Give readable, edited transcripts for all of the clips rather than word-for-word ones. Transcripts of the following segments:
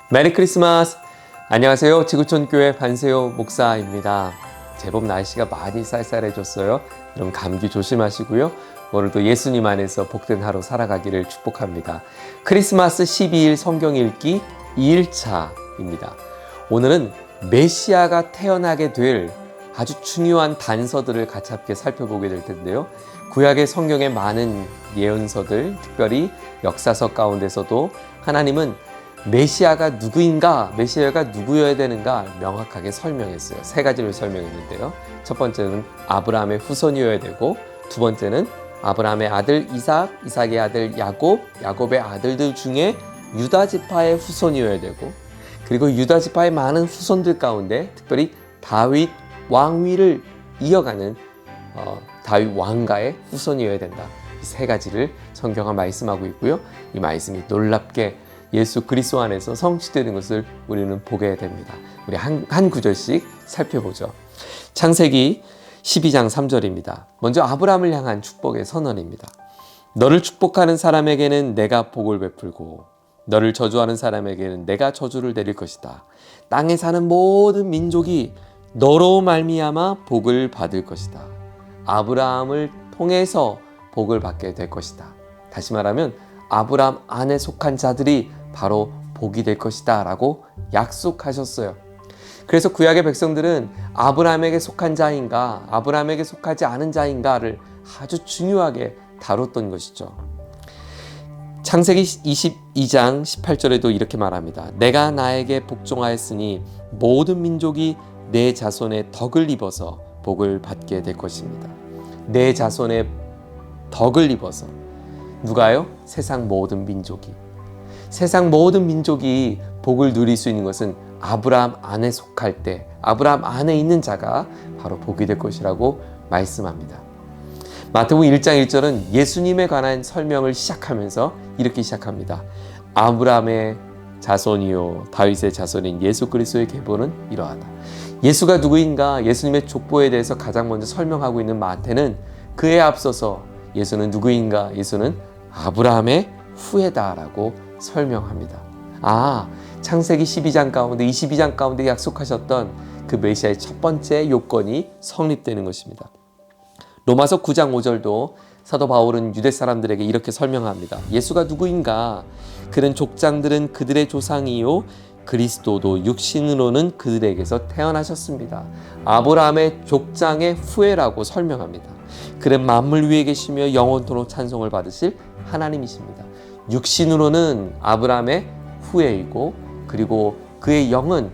메리 크리스마스! 안녕하세요. 지구촌교회 반세요 목사입니다. 제법 날씨가 많이 쌀쌀해졌어요. 여러분 감기 조심하시고요. 오늘도 예수님 안에서 복된 하루 살아가기를 축복합니다. 크리스마스 12일 성경 읽기 2일차입니다. 오늘은 메시아가 태어나게 될 아주 중요한 단서들을 가깝게 살펴보게 될 텐데요. 구약의 성경의 많은 예언서들, 특별히 역사서 가운데서도 하나님은 메시아가 누구인가, 메시아가 누구여야 되는가 명확하게 설명했어요. 세 가지를 설명했는데요. 첫 번째는 아브라함의 후손이어야 되고, 두 번째는 아브라함의 아들 이삭, 이삭의 아들 야곱, 야곱의 아들들 중에 유다 지파의 후손이어야 되고, 그리고 유다 지파의 많은 후손들 가운데 특별히 다윗 왕위를 이어가는 다윗 왕가의 후손이어야 된다. 이 세 가지를 성경은 말씀하고 있고요. 이 말씀이 놀랍게 예수 그리스도 안에서 성취되는 것을 우리는 보게 됩니다. 우리 한 구절씩 살펴보죠. 창세기 12장 3절입니다. 먼저 아브라함을 향한 축복의 선언입니다. 너를 축복하는 사람에게는 내가 복을 베풀고 너를 저주하는 사람에게는 내가 저주를 내릴 것이다. 땅에 사는 모든 민족이 너로 말미암아 복을 받을 것이다. 아브라함을 통해서 복을 받게 될 것이다. 다시 말하면 아브라함 안에 속한 자들이 바로 복이 될 것이다 라고 약속하셨어요. 그래서 구약의 백성들은 아브라함에게 속한 자인가 아브라함에게 속하지 않은 자인가를 아주 중요하게 다뤘던 것이죠. 창세기 22장 18절에도 이렇게 말합니다. 내가 나에게 복종하였으니 모든 민족이 내 자손의 덕을 입어서 복을 받게 될 것입니다. 내 자손의 덕을 입어서. 누가요? 세상 모든 민족이. 세상 모든 민족이 복을 누릴 수 있는 것은 아브라함 안에 속할 때, 아브라함 안에 있는 자가 바로 복이 될 것이라고 말씀합니다. 마태복음 1장 1절은 예수님에 관한 설명을 시작하면서 이렇게 시작합니다. 아브라함의 자손이요 다윗의 자손인 예수 그리스도의 계보는 이러하다. 예수가 누구인가, 예수님의 족보에 대해서 가장 먼저 설명하고 있는 마태는 그에 앞서서 예수는 누구인가, 예수는 아브라함의 후예다라고 설명합니다. 창세기 12장 가운데 22장 가운데 약속하셨던 그 메시아의 첫 번째 요건이 성립되는 것입니다. 로마서 9장 5절도 사도 바울은 유대 사람들에게 이렇게 설명합니다. 예수가 누구인가? 그는 족장들은 그들의 조상이요 그리스도도 육신으로는 그들에게서 태어나셨습니다. 아브라함의 족장의 후예라고 설명합니다. 그는 만물 위에 계시며 영원토록 찬송을 받으실 하나님이십니다. 육신으로는 아브라함의 후예이고, 그리고 그의 영은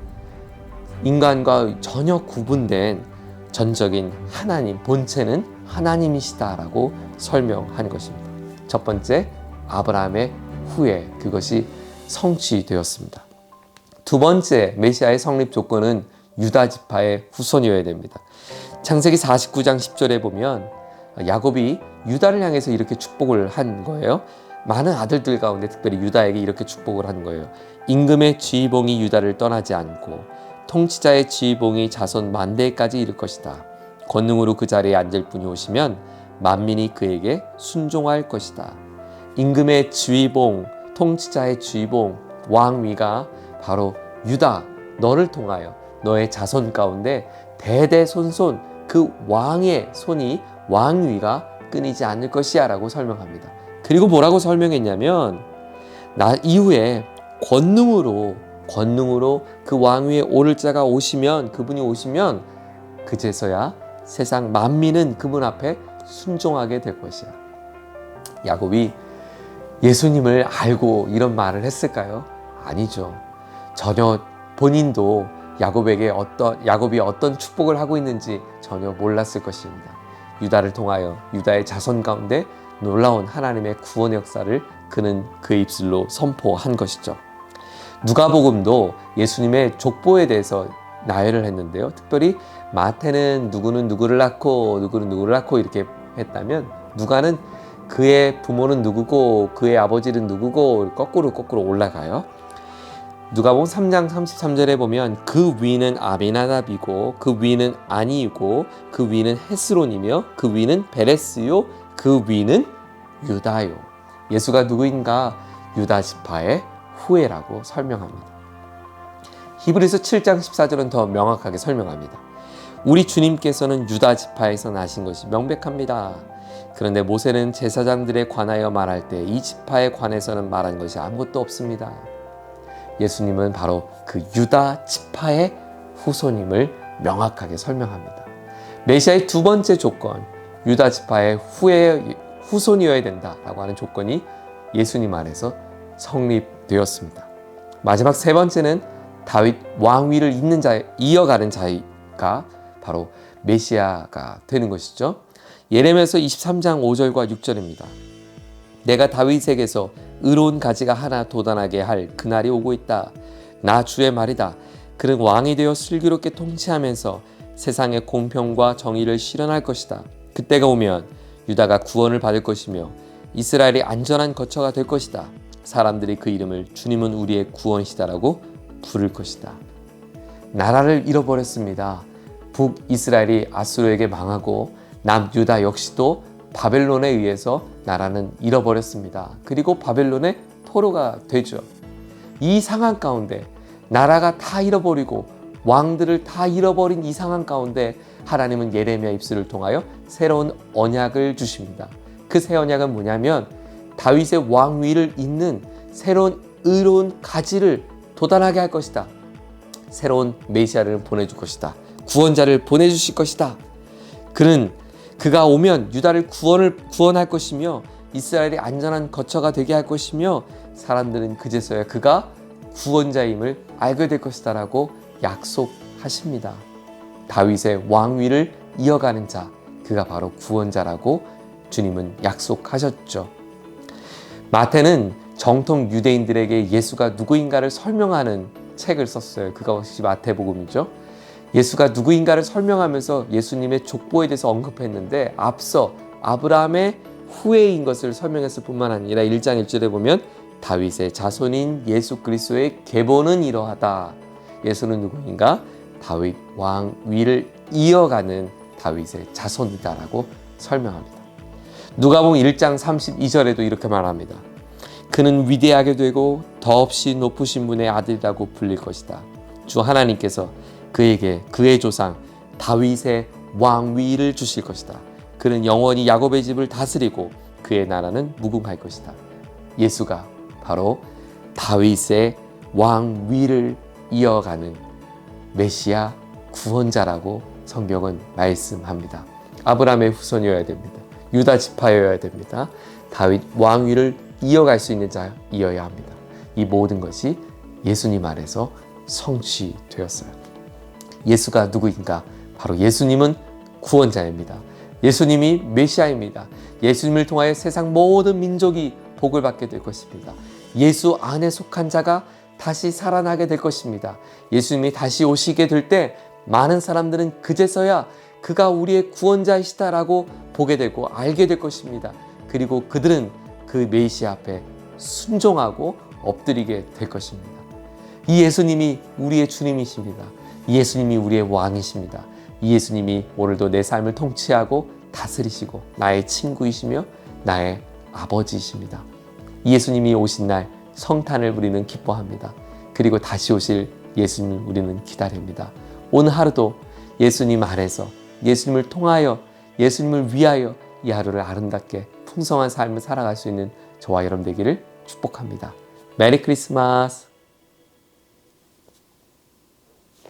인간과 전혀 구분된 전적인 하나님, 본체는 하나님이시다라고 설명한 것입니다. 첫 번째, 아브라함의 후예, 그것이 성취되었습니다. 두 번째, 메시아의 성립 조건은 유다 지파의 후손이어야 됩니다. 창세기 49장 10절에 보면 야곱이 유다를 향해서 이렇게 축복을 한 거예요. 많은 아들들 가운데 특별히 유다에게 이렇게 축복을 한 거예요. 임금의 지휘봉이 유다를 떠나지 않고 통치자의 지휘봉이 자손 만대까지 이를 것이다. 권능으로 그 자리에 앉을 분이 오시면 만민이 그에게 순종할 것이다. 임금의 지휘봉, 통치자의 지휘봉, 왕위가 바로 유다, 너를 통하여 너의 자손 가운데 대대손손 그 왕의 손이, 왕위가 끊이지 않을 것이야 라고 설명합니다. 그리고 뭐라고 설명했냐면 나 이후에 권능으로 그 왕위에 오를 자가 오시면, 그분이 오시면 그제서야 세상 만민은 그분 앞에 순종하게 될 것이야. 야곱이 예수님을 알고 이런 말을 했을까요? 아니죠. 전혀 본인도 야곱이 어떤 축복을 하고 있는지 전혀 몰랐을 것입니다. 유다를 통하여 유다의 자손 가운데 놀라운 하나님의 구원의 역사를 그는 그 입술로 선포한 것이죠. 누가복음도 예수님의 족보에 대해서 나열을 했는데요. 특별히 마태는 누구는 누구를 낳고 누구는 누구를 낳고 이렇게 했다면, 누가는 그의 부모는 누구고 그의 아버지는 누구고 거꾸로 올라가요. 누가복음 3장 33절에 보면 그 위는 아비나답이고 그 위는 아니이고 그 위는 헤스론이며 그 위는 베레스요 그 위는 유다요. 예수가 누구인가? 유다 지파의 후예라고 설명합니다. 히브리서 7장 14절은 더 명확하게 설명합니다. 우리 주님께서는 유다 지파에서 나신 것이 명백합니다. 그런데 모세는 제사장들에 관하여 말할 때 이 지파에 관해서는 말한 것이 아무것도 없습니다. 예수님은 바로 그 유다 지파의 후손임을 명확하게 설명합니다. 메시아의 두 번째 조건, 유다 지파의 후손이어야 된다라고 하는 조건이 예수님 안에서 성립되었습니다. 마지막 세 번째는 다윗 왕위를 이어가는 자가 바로 메시아가 되는 것이죠. 예레미야서 23장 5절과 6절입니다. 내가 다윗에게서 의로운 가지가 하나 돋아나게 할 그날이 오고 있다. 나 주의 말이다. 그는 왕이 되어 슬기롭게 통치하면서 세상의 공평과 정의를 실현할 것이다. 그때가 오면 유다가 구원을 받을 것이며 이스라엘이 안전한 거처가 될 것이다. 사람들이 그 이름을 주님은 우리의 구원이시다라고 부를 것이다. 나라를 잃어버렸습니다. 북이스라엘이 아수르에게 망하고 남유다 역시도 바벨론에 의해서 나라는 잃어버렸습니다. 그리고 바벨론의 포로가 되죠. 이 상황 가운데 나라가 다 잃어버리고 왕들을 다 잃어버린 이 상황 가운데 하나님은 예레미야 입술을 통하여 새로운 언약을 주십니다. 그 새 언약은 뭐냐면 다윗의 왕위를 잇는 새로운 의로운 가지를 돋아나게 할 것이다. 새로운 메시아를 보내줄 것이다. 구원자를 보내주실 것이다. 그가 오면 유다를 구원할 것이며 이스라엘이 안전한 거처가 되게 할 것이며 사람들은 그제서야 그가 구원자임을 알게 될 것이다 라고 약속하십니다. 다윗의 왕위를 이어가는 자, 그가 바로 구원자라고 주님은 약속하셨죠. 마태는 정통 유대인들에게 예수가 누구인가를 설명하는 책을 썼어요. 그것이 마태복음이죠. 예수가 누구인가를 설명하면서 예수님의 족보에 대해서 언급했는데 앞서 아브라함의 후예인 것을 설명했을 뿐만 아니라 1장 1절에 보면 다윗의 자손인 예수 그리스도의 계보는 이러하다. 예수는 누구인가? 다윗 왕위를 이어가는 다윗의 자손이다라고 설명합니다. 누가복음 1장 32절에도 이렇게 말합니다. 그는 위대하게 되고 더없이 높으신 분의 아들이라고 불릴 것이다. 주 하나님께서 그에게 그의 조상 다윗의 왕위를 주실 것이다. 그는 영원히 야곱의 집을 다스리고 그의 나라는 무궁할 것이다. 예수가 바로 다윗의 왕위를 이어가는 메시아 구원자라고 성경은 말씀합니다. 아브라함의 후손이어야 됩니다. 유다 지파여야 됩니다. 다윗 왕위를 이어갈 수 있는 자이어야 합니다. 이 모든 것이 예수님 안에서 성취되었어요. 예수가 누구인가? 바로 예수님은 구원자입니다. 예수님이 메시아입니다. 예수님을 통하여 세상 모든 민족이 복을 받게 될 것입니다. 예수 안에 속한 자가 다시 살아나게 될 것입니다. 예수님이 다시 오시게 될 때 많은 사람들은 그제서야 그가 우리의 구원자이시다라고 보게 되고 알게 될 것입니다. 그리고 그들은 그 메시아 앞에 순종하고 엎드리게 될 것입니다. 이 예수님이 우리의 주님이십니다. 이 예수님이 우리의 왕이십니다. 이 예수님이 오늘도 내 삶을 통치하고 다스리시고 나의 친구이시며 나의 아버지이십니다. 이 예수님이 오신 날 성탄을 우리는 기뻐합니다. 그리고 다시 오실 예수님을 우리는 기다립니다. 오늘 하루도 예수님 안에서 예수님을 통하여 예수님을 위하여 이 하루를 아름답게 풍성한 삶을 살아갈 수 있는 저와 여러분 되기를 축복합니다. 메리 크리스마스!